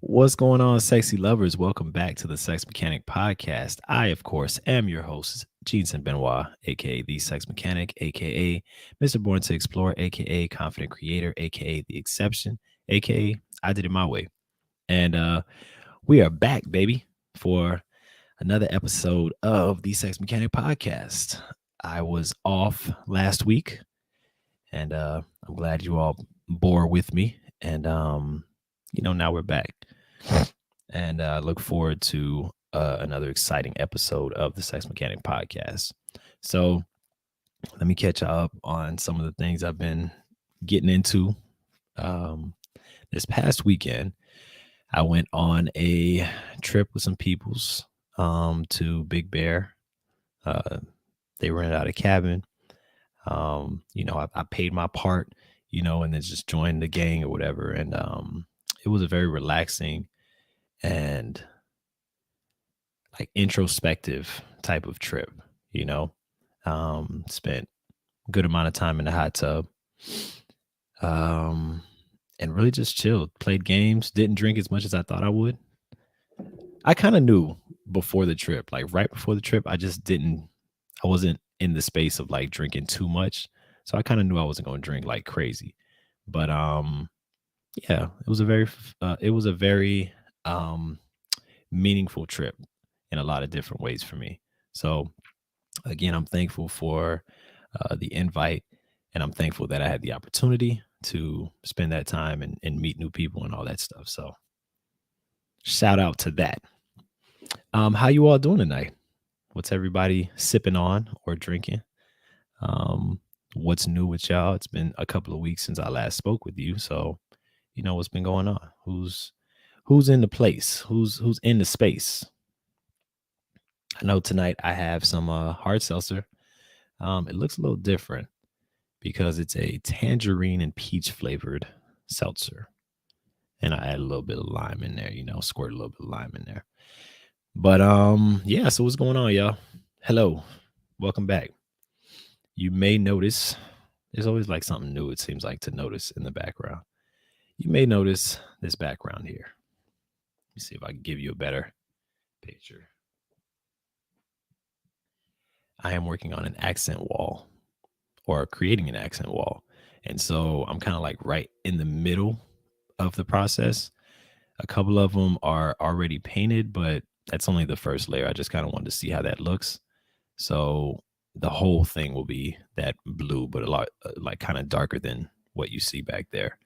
What's going on, sexy lovers? Welcome back to the Sex Mechanic Podcast. I, of course, am your host, Jeanson Benoit, aka the Sex Mechanic, aka Mr. Born to Explore, aka Confident Creator, aka The Exception, aka I Did It My Way. And we are back, baby, for another episode of the Sex Mechanic Podcast. I was off last week, and I'm glad you all bore with me. And now we're back. And I look forward to another exciting episode of the Sex Mechanic Podcast. So let me catch up on some of the things I've been getting into. Um, this past weekend, I went on a trip with some peoples to Big Bear. Uh, they rented out a cabin. I paid my part, and then just joined the gang or whatever. And it was a very relaxing and like introspective type of trip, you know. Spent a good amount of time in the hot tub. Um and really just chilled, played games, didn't drink as much as I thought I would. I kind of knew before the trip, like right before the trip, I wasn't in the space of like drinking too much. So I kind of knew I wasn't going to drink like crazy. But yeah, it was a very um meaningful trip in a lot of different ways for me. So again, I'm thankful for the invite, and I'm thankful that I had the opportunity to spend that time and meet new people and all that stuff. So shout out to that. How you all doing tonight? What's everybody sipping on or drinking? Um, what's new with y'all? It's been a couple of weeks since I last spoke with you, so you know what's been going on. Who's in the place? Who's in the space? I know tonight I have some hard seltzer. It looks a little different because it's a tangerine and peach flavored seltzer. And I add a little bit of lime in there, squirt a little bit of lime in there. But yeah, so what's going on, y'all? Hello. Welcome back. You may notice there's always like something new, it seems like, to notice in the background. You may notice this background here. Let me see if I can give you a better picture. I am working on an accent wall or creating an accent wall. And so I'm kind of like right in the middle of the process. A couple of them are already painted, but that's only the first layer. I just kind of wanted to see how that looks. So the whole thing will be that blue, but a lot like kind of darker than what you see back there.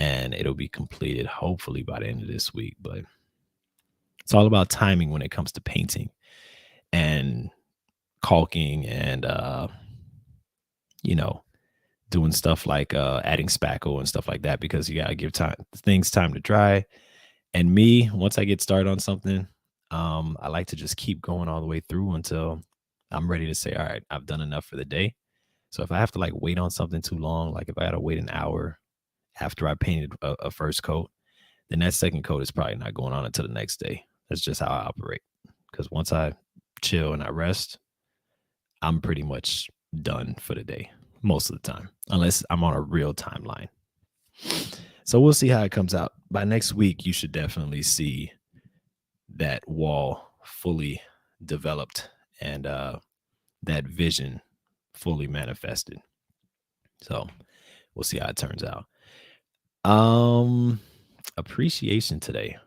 And it'll be completed hopefully by the end of this week. But it's all about timing when it comes to painting and caulking and you know, doing stuff like adding spackle and stuff like that because you gotta give time to dry. And me, once I get started on something, I like to just keep going all the way through until I'm ready to say, all right, I've done enough for the day. So if I have to like wait on something too long, like if I gotta wait an hour after I painted a first coat, then that second coat is probably not going on until the next day. That's just how I operate. Because once I chill and I rest, I'm pretty much done for the day most of the time, unless I'm on a real timeline. So we'll see how it comes out. By next week, you should definitely see that wall fully developed and that vision fully manifested. So we'll see how it turns out. Um, appreciation today.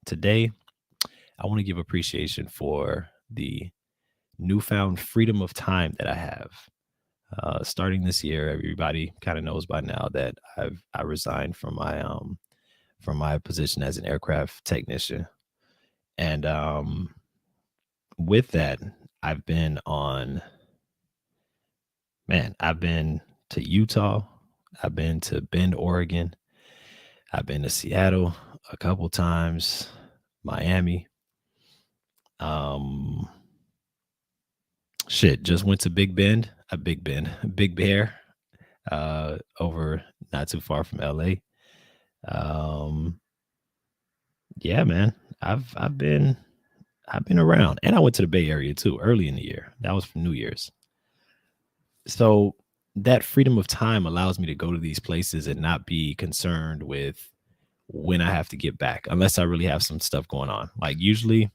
Today, I want to give appreciation for the newfound freedom of time that I have. Starting this year, everybody kind of knows by now that I resigned from my position as an aircraft technician, and with that, I've been on. Man, I've been to Utah, I've been to Bend, Oregon, I've been to Seattle a couple times, Miami. Um, shit, just went to Big Bend, Big Bend, Big Bear, over not too far from LA. Um, yeah, man, I've been around, and I went to the Bay Area too early in the year. That was for New Year's. So that freedom of time allows me to go to these places and not be concerned with when I have to get back, unless I really have some stuff going on. Like usually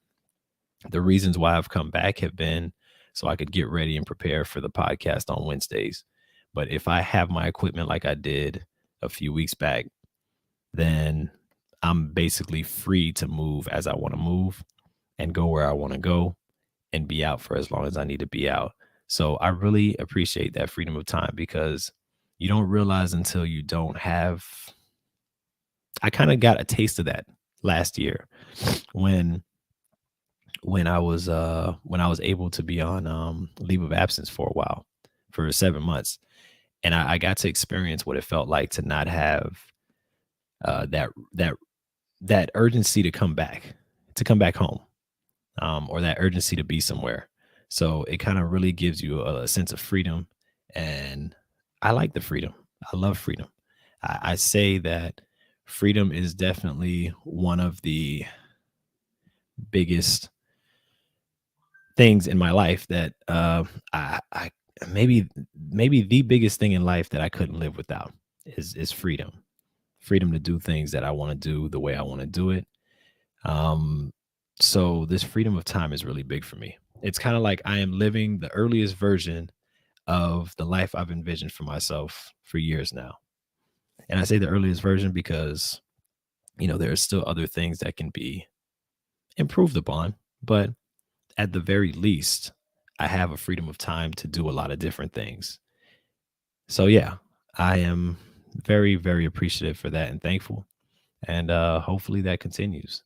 the reasons why I've come back have been so I could get ready and prepare for the podcast on Wednesdays. But if I have my equipment like I did a few weeks back, then I'm basically free to move as I want to move and go where I want to go and be out for as long as I need to be out. So I really appreciate that freedom of time because you don't realize until you don't have. I kind of got a taste of that last year when when I was able to be on leave of absence for a while for 7 months, and I got to experience what it felt like to not have that urgency to come back home, or that urgency to be somewhere. So it kind of really gives you a sense of freedom, and I like the freedom. I love freedom. I say that freedom is definitely one of the biggest things in my life that I maybe maybe the biggest thing in life that I couldn't live without is freedom. Freedom to do things that I want to do the way I want to do it. Um, so this freedom of time is really big for me. It's kind of like I am living the earliest version of the life I've envisioned for myself for years now. And I say the earliest version because, there are still other things that can be improved upon, but at the very least, I have a freedom of time to do a lot of different things. So yeah, I am very, very appreciative for that and thankful. And hopefully that continues.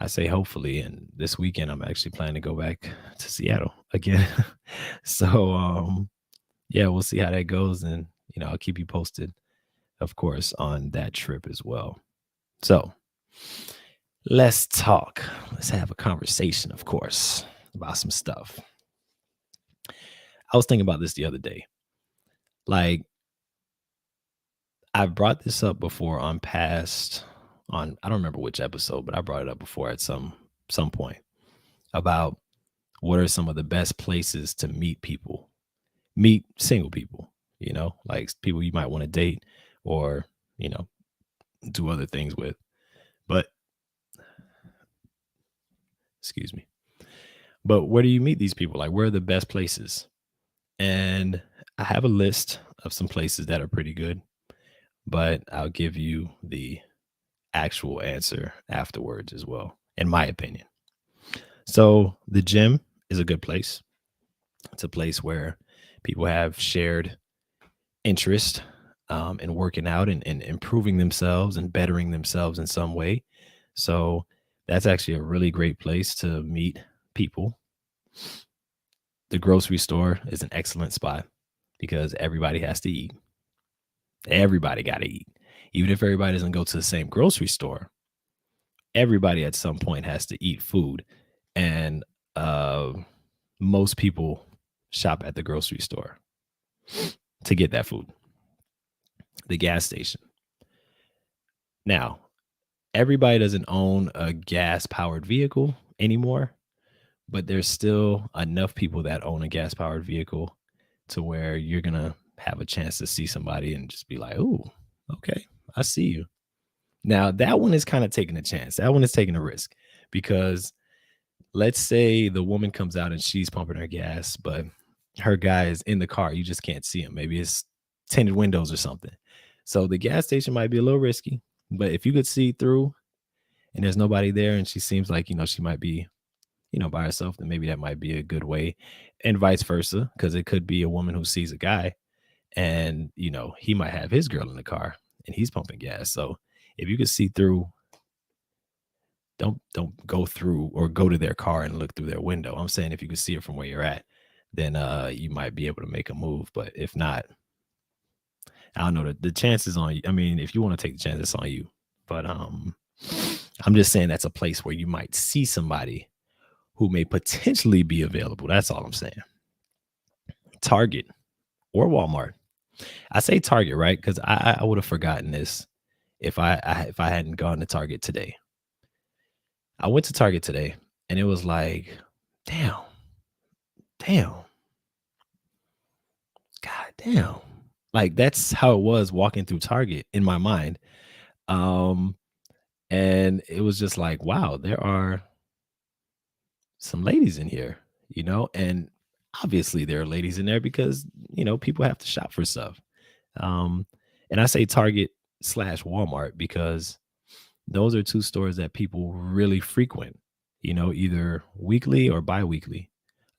I say hopefully, and this weekend I'm actually planning to go back to Seattle again. So yeah, we'll see how that goes, and I'll keep you posted, of course, on that trip as well. So let's talk. Let's have a conversation, of course, about some stuff. I was thinking about this the other day. Like I've brought this up before on past on I don't remember which episode, but I brought it up before at some point about what are some of the best places to meet people, meet single people, like people you might want to date or, you know, do other things with. But excuse me. But where do you meet these people? Like where are the best places? And I have a list of some places that are pretty good, but I'll give you the actual answer afterwards as well, in my opinion. So the gym is a good place. It's a place where people have shared interest in working out and improving themselves and bettering themselves in some way. So that's actually a really great place to meet people. The grocery store is an excellent spot because everybody has to eat. Everybody got to eat. Even if everybody doesn't go to the same grocery store, everybody at some point has to eat food. And uh, most people shop at the grocery store to get that food, the gas station. Now, everybody doesn't own a gas powered vehicle anymore, but there's still enough people that own a gas powered vehicle to where you're going to have a chance to see somebody and just be like, "Oh, okay, I see you." Now, that one is kind of taking a chance. That one is taking a risk because let's say the woman comes out and she's pumping her gas, but her guy is in the car. You just can't see him. Maybe it's tinted windows or something. So the gas station might be a little risky, but if you could see through and there's nobody there and she seems like, she might be, by herself, then maybe that might be a good way. And vice versa, because it could be a woman who sees a guy and, he might have his girl in the car and he's pumping gas. So if you could see through, don't go through or go to their car and look through their window. I'm saying if you could see it from where you're at, then you might be able to make a move. But if not, I don't know. The chances on you. I mean, if you want to take the chance, it's on you. But I'm just saying that's a place where you might see somebody who may potentially be available. That's all I'm saying. Target or Walmart. I say Target, right? Because I would have forgotten this if I hadn't gone to Target today. I went to Target today and it was like, damn, damn, god damn. Like that's how it was walking through Target in my mind. Um And it was just like, wow, there are some ladies in here, and obviously there are ladies in there because, people have to shop for stuff. Um, and I say Target slash Walmart because those are two stores that people really frequent, either weekly or bi-weekly.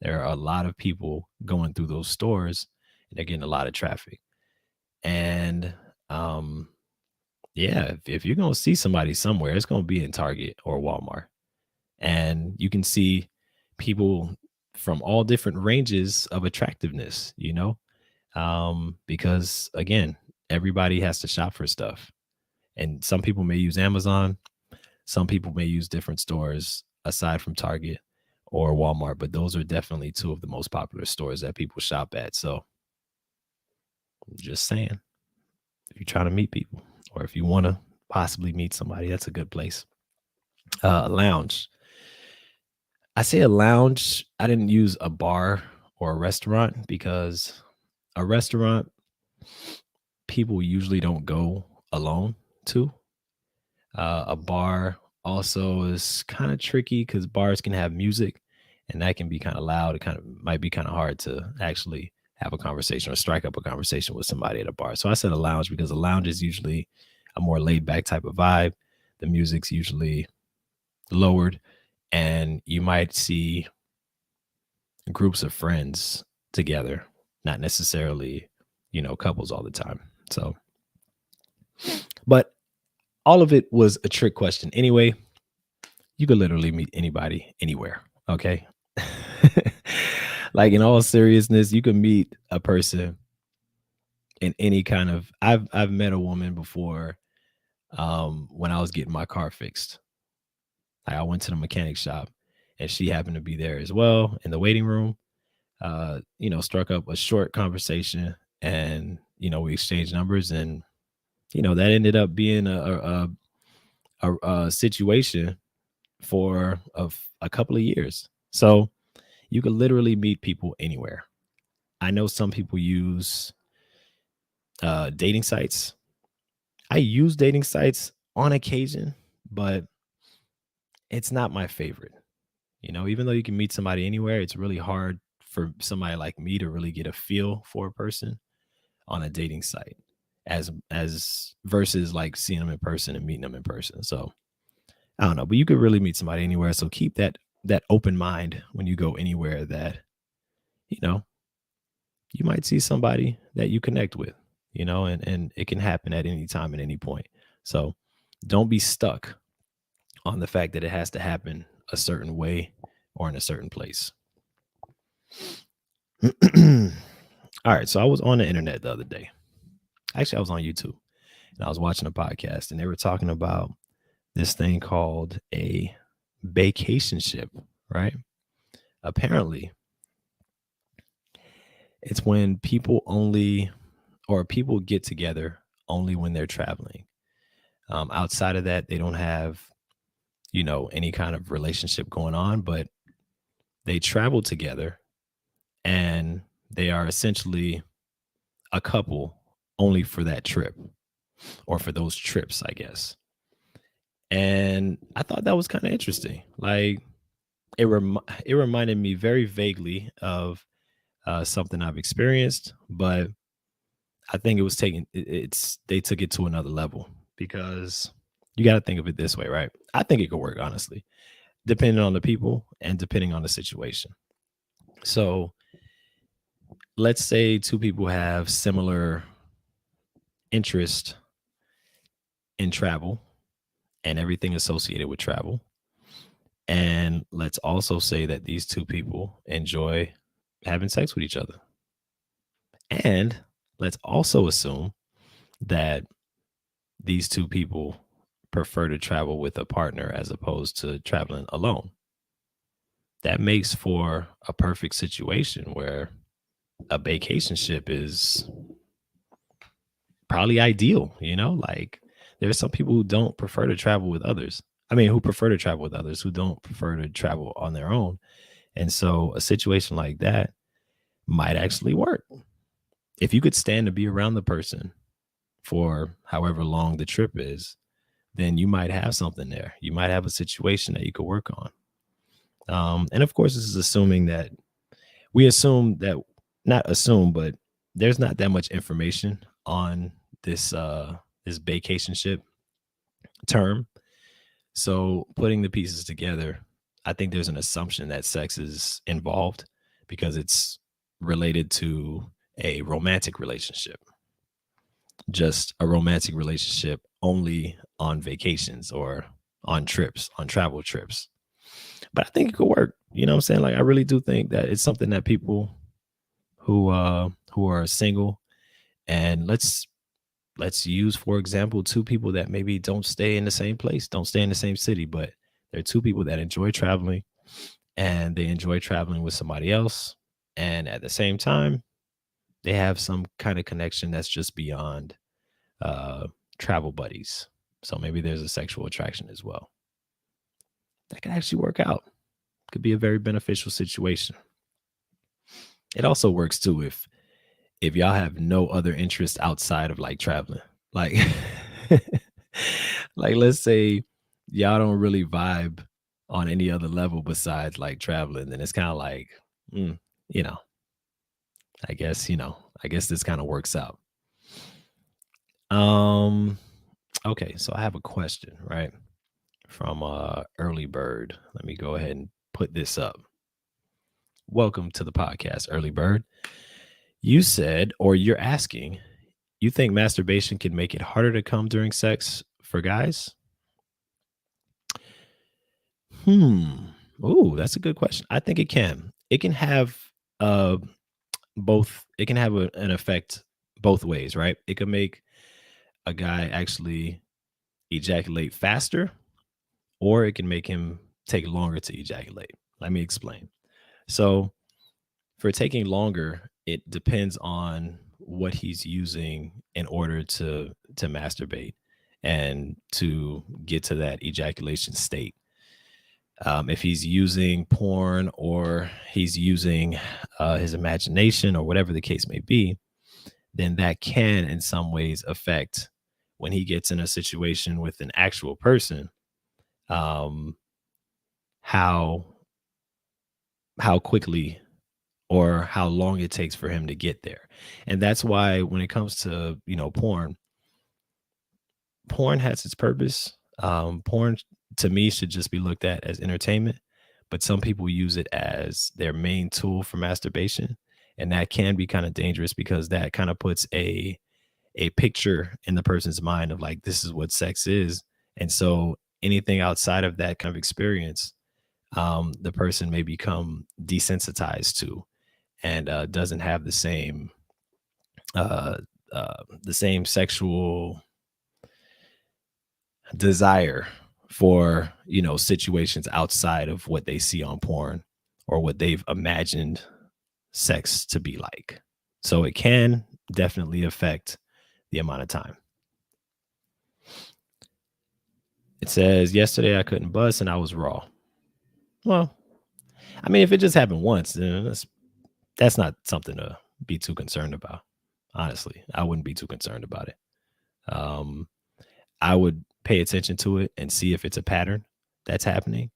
There are a lot of people going through those stores and they're getting a lot of traffic. And um, yeah, if you're going to see somebody somewhere, it's going to be in Target or Walmart. And you can see people from all different ranges of attractiveness, because again, everybody has to shop for stuff. And some people may use Amazon, some people may use different stores aside from Target or Walmart, but those are definitely two of the most popular stores that people shop at. So just saying, if you're trying to meet people or if you want to possibly meet somebody, that's a good place. Lounge. I say a lounge. I didn't use a bar or a restaurant because a restaurant, people usually don't go alone to. A bar also is kind of tricky because bars can have music and that can be kind of loud. It kind of might be kind of hard to actually have a conversation or strike up a conversation with somebody at a bar. So I said a lounge because a lounge is usually a more laid back type of vibe. The music's usually lowered and you might see groups of friends together, not necessarily, couples all the time. So, but all of it was a trick question. Anyway, you could literally meet anybody anywhere. Okay. Like in all seriousness, you can meet a person in any kind of I've met a woman before when I was getting my car fixed. Like I went to the mechanic shop and she happened to be there as well in the waiting room. Struck up a short conversation and, we exchanged numbers and, that ended up being a situation for a couple of years. So you could literally meet people anywhere. I know some people use dating sites. I use dating sites on occasion, but it's not my favorite. Even though you can meet somebody anywhere, it's really hard for somebody like me to really get a feel for a person on a dating site as versus like seeing them in person and meeting them in person. So I don't know, but you could really meet somebody anywhere. So keep that open mind when you go anywhere that, you know, you might see somebody that you connect with, and it can happen at any time at any point. So don't be stuck on the fact that it has to happen a certain way or in a certain place. All right. So I was on the internet the other day. Actually, I was on YouTube and I was watching a podcast and they were talking about this thing called a vacationship, right? Apparently, it's when people get together only when they're traveling. Outside of that, they don't have, any kind of relationship going on, but they travel together and they are essentially a couple only for that trip or for those trips, I guess. And I thought that was kind of interesting. Like it reminded me very vaguely of something I've experienced, but I think it was it's they took it to another level because you got to think of it this way, right? I think it could work honestly, depending on the people and depending on the situation. So let's say two people have similar interest in travel and everything associated with travel. And let's also say that these two people enjoy having sex with each other. And let's also assume that these two people prefer to travel with a partner as opposed to traveling alone. That makes for a perfect situation where a vacation ship is probably ideal, like there's some people who don't prefer to travel with others. I mean, who prefer to travel with others, who don't prefer to travel on their own. And so a situation like that might actually work. If you could stand to be around the person for however long the trip is, then you might have something there. You might have a situation that you could work on. And of course, this is assuming that we assume that, not assume, but there's not that much information on this vacationship term. So putting the pieces together, I think there's an assumption that sex is involved because it's related to a romantic relationship, just a romantic relationship only on vacations or on trips, on travel trips. But I think it could work. You know what I'm saying? Like I really do think that it's something that people who are single, and let's use for example two people that maybe don't stay in the same place, don't stay in the same city, but they're two people that enjoy traveling and they enjoy traveling with somebody else, and at the same time they have some kind of connection that's just beyond uh travel buddies. So maybe there's a sexual attraction as well. That could actually work out. Could be a very beneficial situation. It also works too if y'all have no other interest outside of like traveling. Like like let's say y'all don't really vibe on any other level besides like traveling, then it's kind of like, mm, you know, I guess this kind of works out. Um okay, so I have a question, right? From Early Bird. Let me go ahead and put this up. Welcome to the podcast, Early Bird. You said, or you're asking, you think masturbation can make it harder to come during sex for guys? Hmm. Ooh, that's a good question. I think it can. It can have uh both. It can have an effect both ways, right? It can make a guy actually ejaculate faster, or it can make him take longer to ejaculate. Let me explain. So, for taking longer, it depends on what he's using in order to masturbate and to get to that ejaculation state. If he's using porn or he's using his imagination or whatever the case may be, then that can in some ways affect when he gets in a situation with an actual person, um, how how quickly or how long it takes for him to get there. And that's why when it comes to, porn has its purpose. Porn to me should just be looked at as entertainment, but some people use it as their main tool for masturbation. And that can be kind of dangerous because that kind of puts a picture in the person's mind of like this is what sex is. And so anything outside of that kind of experience, the person may become desensitized to and doesn't have uh, the same sexual desire for situations outside of what they see on porn or what they've imagined sex to be like. So it can definitely affect the amount of time. It says yesterday I couldn't bust and I was raw. Well, I mean, if it just happened once, then that's not something to be too concerned about. Honestly, I wouldn't be too concerned about it. Um, I would pay attention to it and see if it's a pattern that's happening.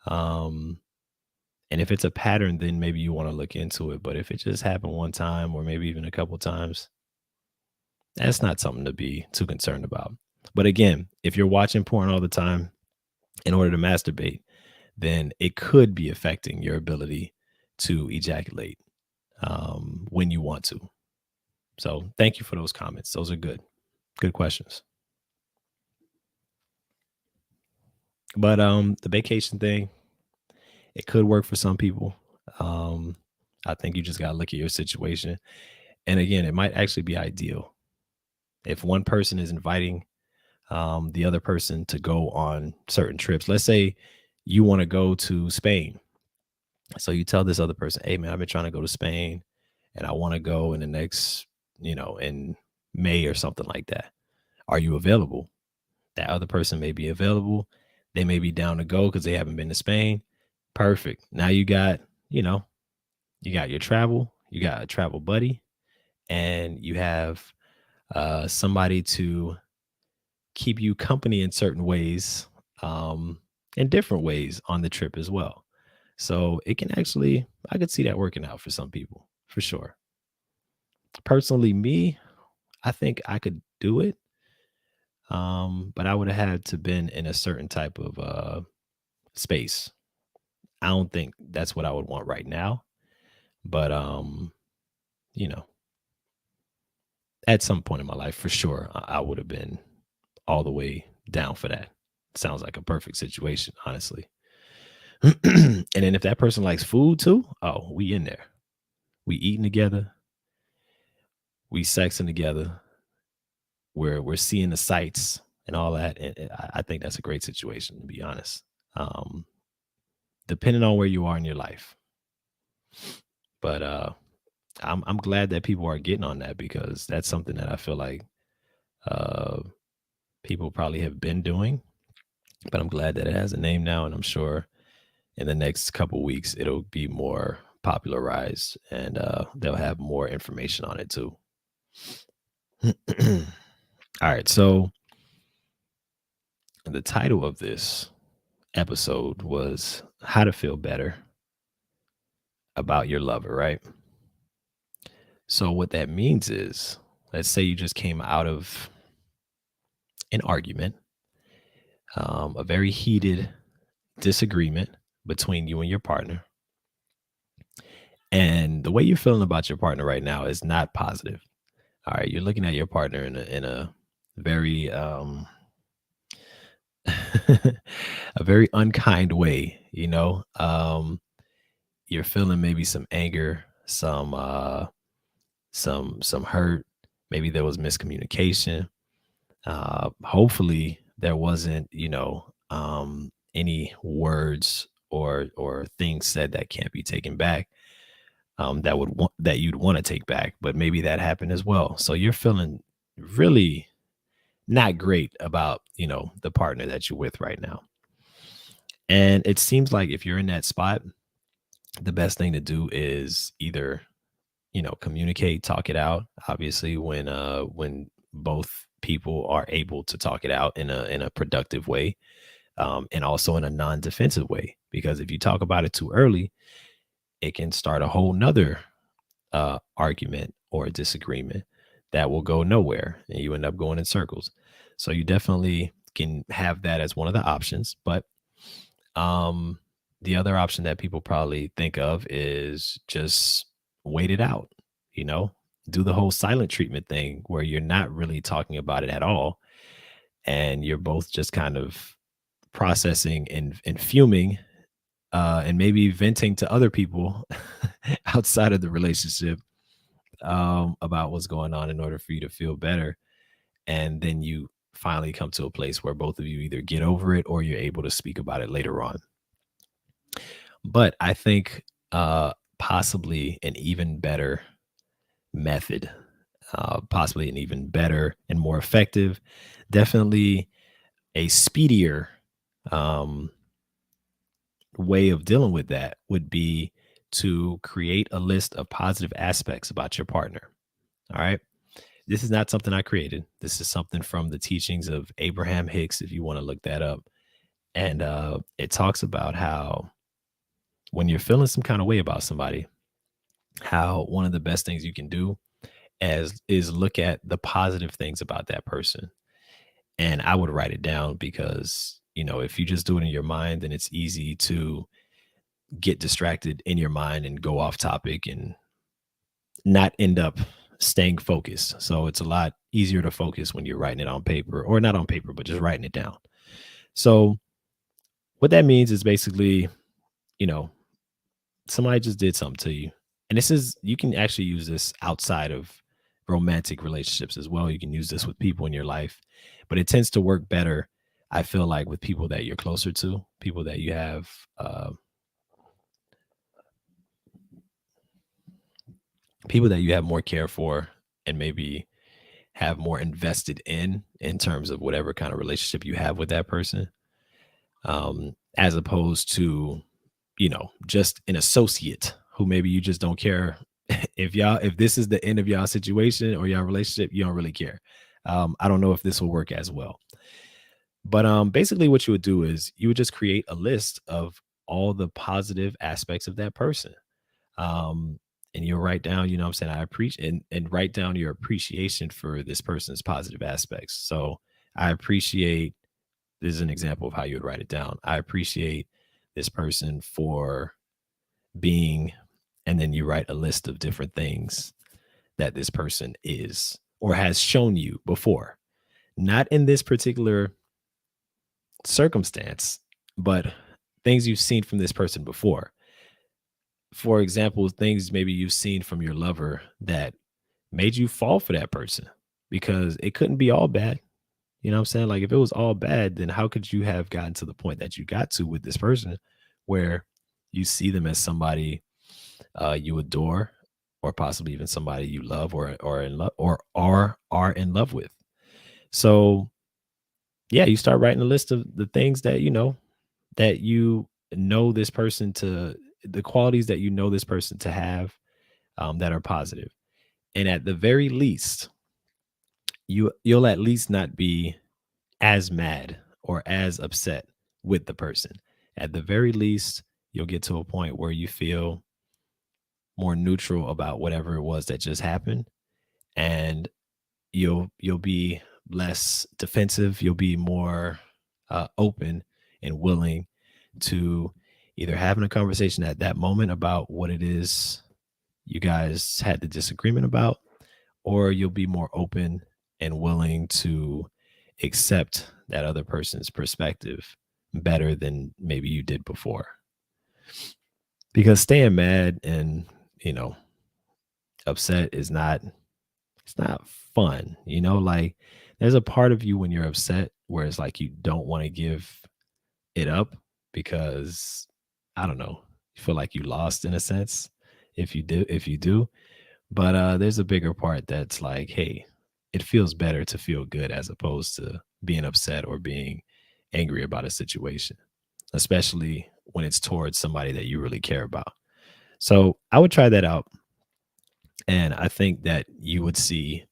Um, and if it's a pattern, then maybe you want to look into it. But if it just happened one time or maybe even a couple times, that's not something to be too concerned about. But again, if you're watching porn all the time in order to masturbate, then it could be affecting your ability to ejaculate when you want to. So thank you for those comments. Those are good. Good questions. But the vacation thing, it could work for some people. Um, I think you just gotta look at your situation. And again, it might actually be ideal if one person is inviting the other person to go on certain trips. Let's say you want to go to Spain. So you tell this other person, hey man, I've been trying to go to Spain and I want to go in the next, in May or something like that. Are you available? That other person may be available. They may be down to go because they haven't been to Spain. Perfect. Now you know, you got your travel, you got a travel buddy, and you have somebody to keep you company in certain ways, um, in different ways on the trip as well. So it can actually, I could see that working out for some people for sure. Personally, me, I think I could do it, but I would have had to been in a certain type of space. I don't think that's what I would want right now, but you know, at some point in my life, for sure, I would have been all the way down for that. Sounds like a perfect situation, honestly. And then if that person likes food too, oh, we in there. We eating together, we sexing together, we're seeing the sights and all that. And I think that's a great situation, to be honest. Um, Depending on where you are in your life. But I'm glad that people are getting on that because that's something that I feel like uh people probably have been doing. But I'm glad that it has a name now, and I'm sure in the next couple weeks it'll be more popularized and they'll have more information on it too. All right, so the title of this episode was how to feel better about your lover, right? So what that means is, let's say you just came out of an argument, a very heated disagreement between you and your partner, and the way you're feeling about your partner right now is not positive. All right, you're looking at your partner in a very a very unkind way, you know. You're feeling maybe some anger, some hurt, maybe there was miscommunication. Hopefully there wasn't, any words or things said that can't be taken back, that you'd want to take back, but maybe that happened as well. So you're feeling really not great about, the partner that you're with right now. And it seems like if you're in that spot, the best thing to do is either, communicate, talk it out. Obviously, when both people are able to talk it out in a productive way, and also in a non-defensive way. Because if you talk about it too early, it can start a whole nother argument or a disagreement that will go nowhere and you end up going in circles. So you definitely can have that as one of the options. But um, the other option that people probably think of is just wait it out, you know, do the whole silent treatment thing where you're not really talking about it at all. And you're both just kind of processing and fuming, and maybe venting to other people outside of the relationship, about what's going on in order for you to feel better. And then you finally come to a place where both of you either get over it or you're able to speak about it later on. But I think possibly an even better method, possibly an even better and more effective, definitely a speedier um, way of dealing with that would be to create a list of positive aspects about your partner. All right. This is not something I created. This is something from the teachings of Abraham Hicks, if you want to look that up. And it talks about how when you're feeling some kind of way about somebody, how one of the best things you can do as is look at the positive things about that person. And I would write it down because, if you just do it in your mind, then it's easy to get distracted in your mind and go off topic and not end up staying focused. So it's a lot easier to focus when you're writing it on paper or not on paper, but just writing it down. So what that means is basically, you know, somebody just did something to you. And this is, you can actually use this outside of romantic relationships as well. You can use this with people in your life, but it tends to work better, I feel like, with people that you're closer to, people that you have, people that you have more care for and maybe have more invested in terms of whatever kind of relationship you have with that person, as opposed to, just an associate who maybe you just don't care if this is the end of y'all situation or y'all relationship, you don't really care. I don't know if this will work as well. But basically, what you would do is you would just create a list of all the positive aspects of that person. Um, and you'll write down, you know what I'm saying, I appreciate and write down your appreciation for this person's positive aspects. So I appreciate this is an example of how you would write it down. I appreciate this person for being, and then you write a list of different things that this person is or has shown you before. Not in this particular circumstance, but things you've seen from this person before. For example, things maybe you've seen from your lover that made you fall for that person because it couldn't be all bad. You know what I'm saying? Like if it was all bad, then how could you have gotten to the point that you got to with this person where you see them as somebody you adore or possibly even somebody you love or in love or are in love with. So yeah, you start writing a list of the things that you know this person to the qualities that you know this person to have that are positive. And at the very least, you'll at least not be as mad or as upset with the person. At the very least, you'll get to a point where you feel more neutral about whatever it was that just happened, and you'll be less defensive. You'll be more open and willing to either having a conversation at that moment about what it is you guys had the disagreement about, or you'll be more open and willing to accept that other person's perspective better than maybe you did before. Because staying mad and, you know, upset is not it's not fun, like there's a part of you when you're upset where it's like you don't want to give it up because I don't know, you feel like you lost in a sense if you do. But there's a bigger part that's like, hey, it feels better to feel good as opposed to being upset or being angry about a situation, especially when it's towards somebody that you really care about. So I would try that out, and I think that you would see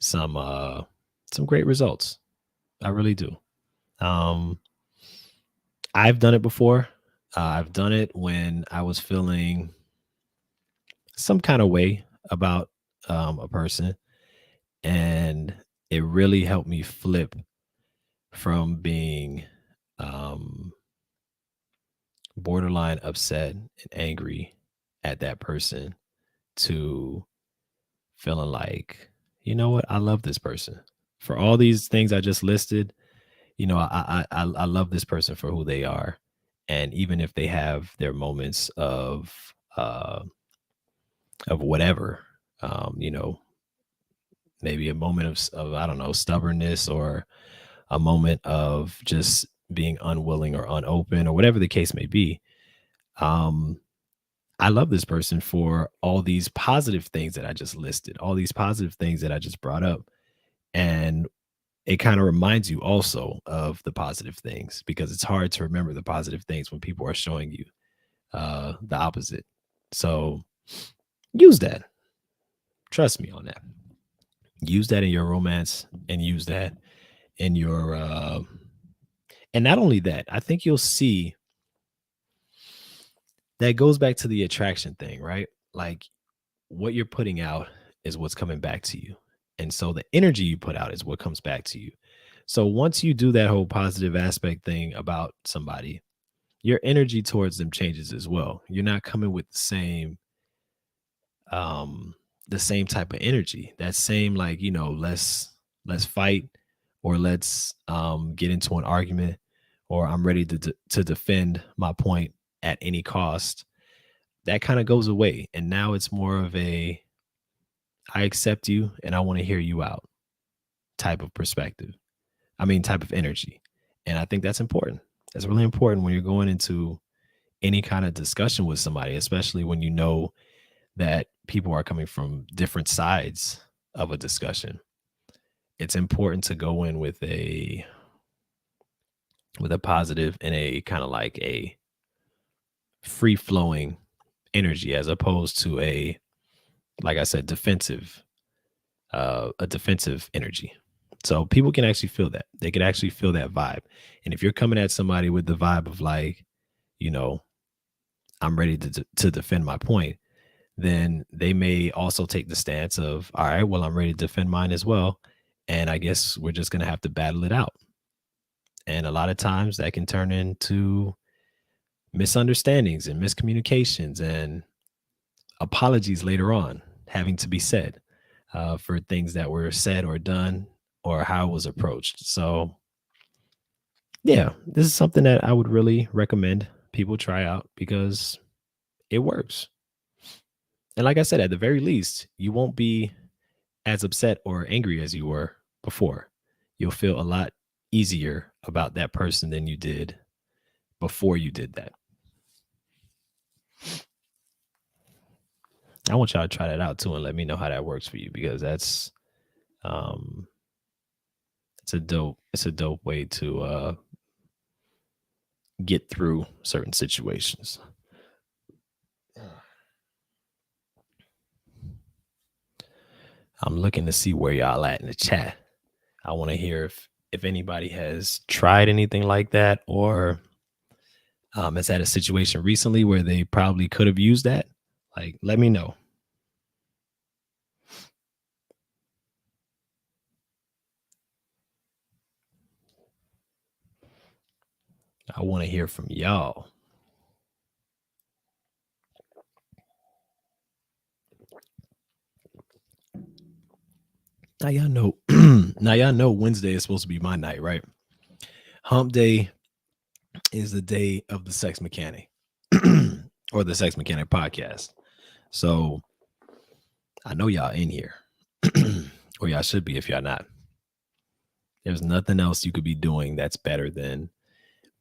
some uh some great results. I really do. Um I've done it before. I've done it when I was feeling some kind of way about a person, and it really helped me flip from being um, borderline upset and angry at that person to feeling like, you know what, I love this person for all these things I just listed. I love this person for who they are, and even if they have their moments uh, of whatever, um, maybe a moment of I don't know, stubbornness, or a moment of just being unwilling or unopen or whatever the case may be. Um, I love this person for all these positive things that I just listed, all these positive things that I just brought up. And it kind of reminds you also of the positive things because it's hard to remember the positive things when people are showing you the opposite. So use that. Trust me on that. Use that in your romance and use that in your and not only that, I think you'll see that goes back to the attraction thing, right? Like what you're putting out is what's coming back to you. And so the energy you put out is what comes back to you. So once you do that whole positive aspect thing about somebody, your energy towards them changes as well. You're not coming with um the same type of energy. That same, like, let's fight, or let's get into an argument, or I'm ready to defend my point at any cost. That kind of goes away, and now it's more of a I accept you and I want to hear you out type of perspective. I mean, type of energy. And I think that's important. That's really important when you're going into any kind of discussion with somebody, especially when you know that people are coming from different sides of a discussion. It's important to go in with a positive and a kind of like a free flowing energy as opposed to a, like I said, defensive a defensive energy. So people can actually feel that. They can actually feel that vibe. And if you're coming at somebody with the vibe of like, you know, I'm ready to defend my point, then they may also take the stance of, all right, well, I'm ready to defend mine as well. And I guess we're just going to have to battle it out. And a lot of times that can turn into misunderstandings and miscommunications and apologies later on having to be said for things that were said or done or how it was approached. So, yeah, this is something that I would really recommend people try out because it works. And like I said, at the very least, you won't be as upset or angry as you were before. You'll feel a lot easier about that person than you did before you did that. I want y'all to try that out too and let me know how that works for you because that's um it's a dope way to get through certain situations. I'm looking to see where y'all at in the chat. I want to hear if anybody has tried anything like that or has had a situation recently where they probably could have used that. Like, let me know. I want to hear from y'all. Now y'all know. Now y'all know Wednesday is supposed to be my night, right? Hump day is the day of the sex mechanic or the sex mechanic podcast. So I know y'all in here, or y'all should be if y'all not. There's nothing else you could be doing that's better than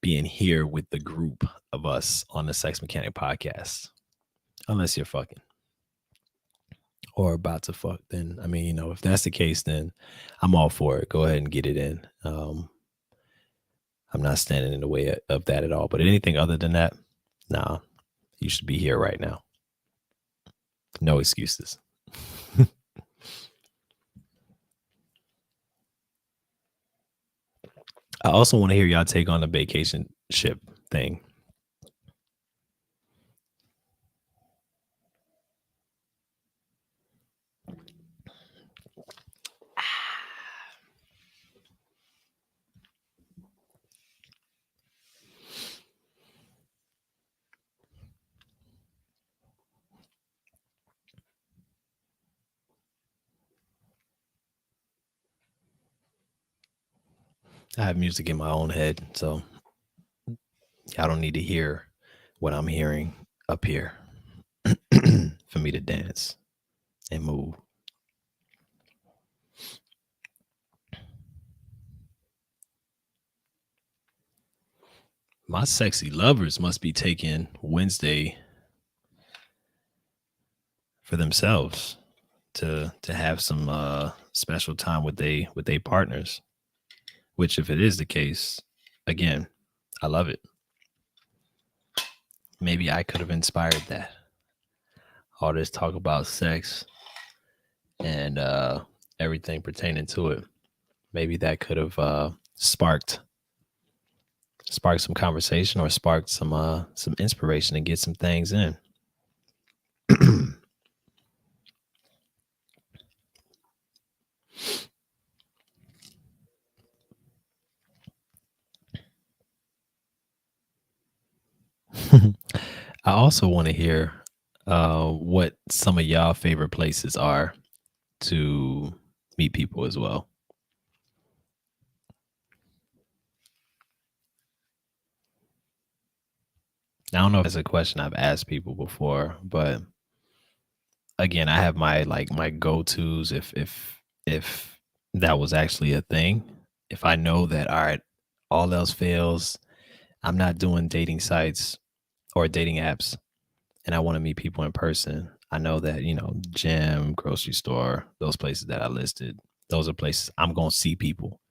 being here with the group of us on the Sex Mechanic podcast. Unless you're fucking or about to fuck, then I mean, if that's the case, then I'm all for it. Go ahead and get it in. I'm not standing in the way of that at all. But anything other than that, nah, you should be here right now. No excuses. I also want to hear y'all take on the vacation ship thing. I have music in my own head, so y'all don't need to hear what I'm hearing up here for me to dance and move. My sexy lovers must be taking Wednesday for themselves to have some special time with they partners. Which, if it is the case, again, I love it. Maybe I could have inspired that. All this talk about sex and everything pertaining to it. Maybe that could have sparked some conversation or sparked some inspiration and get some things in. I also want to hear what some of y'all favorite places are to meet people as well. I don't know if it's a question I've asked people before, but again, I have my go-tos if that was actually a thing. If I know that all right, all else fails, I'm not doing dating sites or dating apps and I want to meet people in person. I know that, gym, grocery store, those places that I listed, those are places I'm going to see people.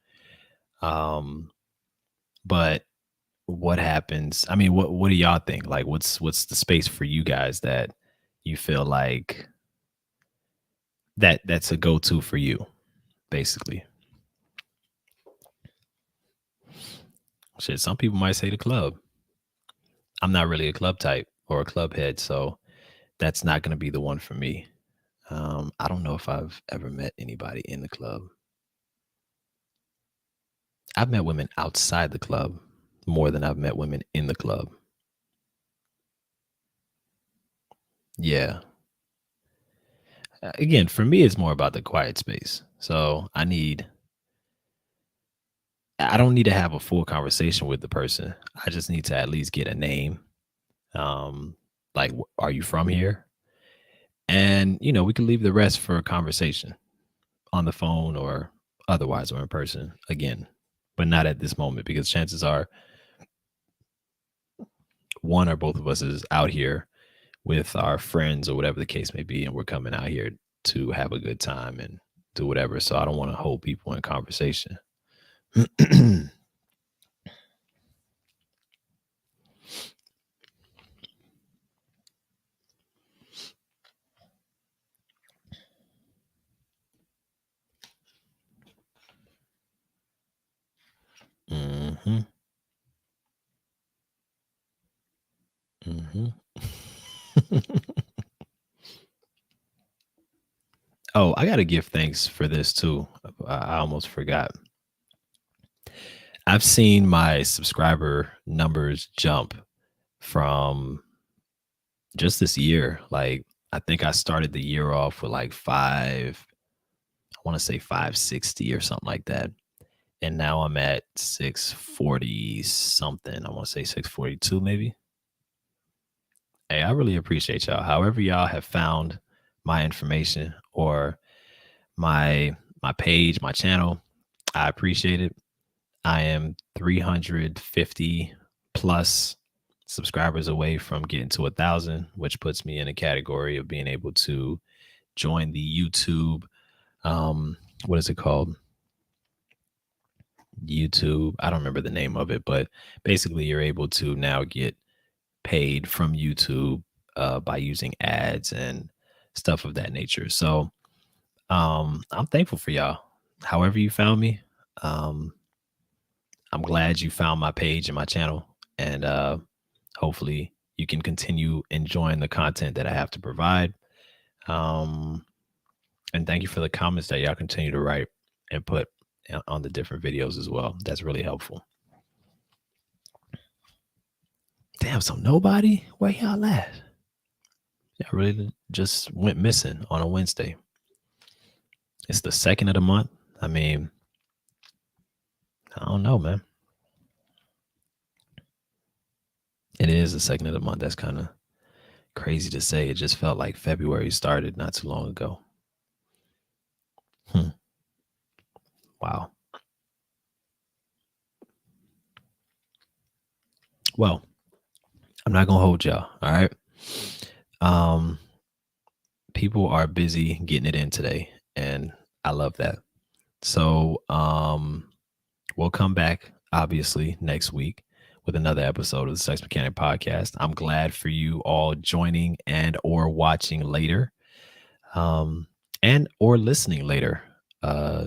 Um but what happens? I mean, what do y'all think? Like what's the space for you guys that you feel like that's a go-to for you, basically. Shit, some people might say the club. I'm not really a club type or a club head, so that's not going to be the one for me. I don't know if I've ever met anybody in the club. I've met women outside the club more than I've met women in the club. Yeah. Again, for me, it's more about the quiet space. So I don't need to have a full conversation with the person. I just need to at least get a name. Like, are you from here? And, we can leave the rest for a conversation on the phone or otherwise or in person again, but not at this moment because chances are one or both of us is out here with our friends or whatever the case may be, and we're coming out here to have a good time and do whatever. So I don't want to hold people in conversation. Hmm. Hmm. Oh, I got to give thanks for this too. I almost forgot. I've seen my subscriber numbers jump from just this year. Like, I think I started the year off with like I want to say 560 or something like that. And now I'm at 640 something. I want to say 642 maybe. Hey, I really appreciate y'all. However, y'all have found my information or my page, my channel, I appreciate it. I am 350 plus subscribers away from getting to 1,000, which puts me in a category of being able to join the YouTube. What is it called? YouTube. I don't remember the name of it, but basically, you're able to now get paid from YouTube by using ads and stuff of that nature. So I'm thankful for y'all. However, you found me, um, I'm glad you found my page and my channel, and hopefully, you can continue enjoying the content that I have to provide. Um, and thank you for the comments that y'all continue to write and put on the different videos as well. That's really helpful. Damn, so nobody? Where y'all at? Yeah, really just went missing on a Wednesday. It's the second of the month. I mean, I don't know, man. It is the second of the month. That's kind of crazy to say. It just felt like February started not too long ago. Hmm. Wow. Well, I'm not gonna hold y'all. All right. Um, People are busy getting it in today, and I love that. So, we'll come back obviously next week with another episode of the Sex Mechanic Podcast. I'm glad for you all joining and or watching later, um, and or listening later uh,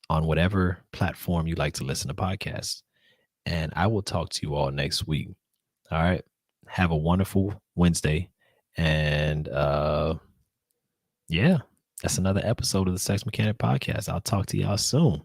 on whatever platform you like to listen to podcasts. And I will talk to you all next week. All right. Have a wonderful Wednesday. And yeah, that's another episode of the Sex Mechanic Podcast. I'll talk to y'all soon.